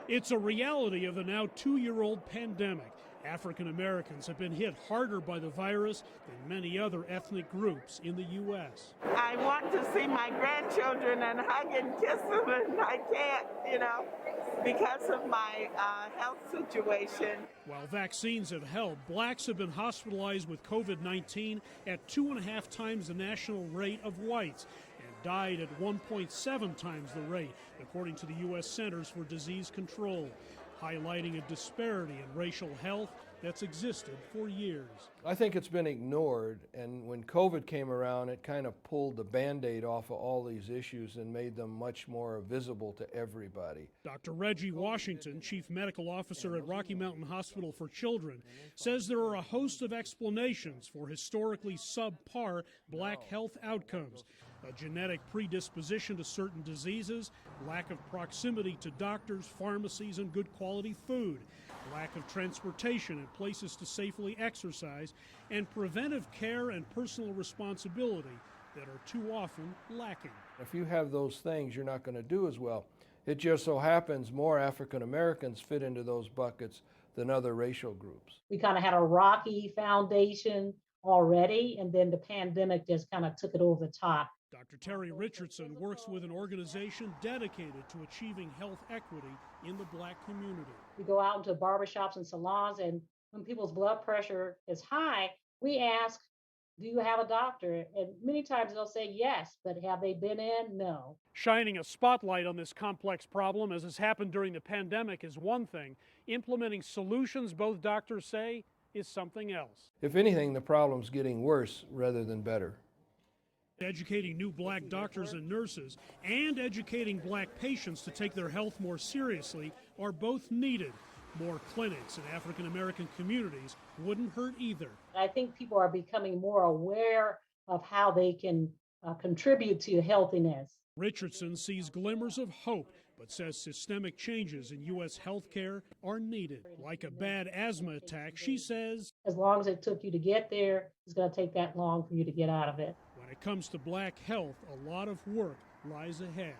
It's a reality of the now 2-year-old pandemic. African Americans have been hit harder by the virus than many other ethnic groups in the U.S. I want to see my grandchildren and hug and kiss them, and I can't, because of my health situation. While vaccines have helped, blacks have been hospitalized with COVID-19 at 2.5 times the national rate of whites and died at 1.7 times the rate, according to the U.S. Centers for Disease Control, highlighting a disparity in racial health that's existed for years. I think it's been ignored, and when COVID came around, it kind of pulled the Band-Aid off of all these issues and made them much more visible to everybody. Dr. Reggie Washington, Chief Medical Officer at Rocky Mountain Hospital for Children, says there are a host of explanations for historically subpar black health outcomes. A genetic predisposition to certain diseases, lack of proximity to doctors, pharmacies, and good quality food, lack of transportation and places to safely exercise, and preventive care and personal responsibility that are too often lacking. If you have those things, you're not going to do as well. It just so happens more African Americans fit into those buckets than other racial groups. We kind of had a rocky foundation already, and then the pandemic just kind of took it over the top. Dr. Terry Richardson works with an organization dedicated to achieving health equity in the black community. We go out into barbershops and salons, and when people's blood pressure is high, we ask, do you have a doctor? And many times they'll say yes, but have they been in? No. Shining a spotlight on this complex problem, as has happened during the pandemic, is one thing. Implementing solutions, both doctors say, is something else. If anything, the problem's getting worse rather than better. Educating new black doctors and nurses and educating black patients to take their health more seriously are both needed. More clinics in African American communities wouldn't hurt either. I think people are becoming more aware of how they can contribute to your healthiness. Richardson sees glimmers of hope, but says systemic changes in U.S. healthcare are needed. Like a bad asthma attack, she says, as long as it took you to get there, it's going to take that long for you to get out of it. When it comes to black health, a lot of work lies ahead.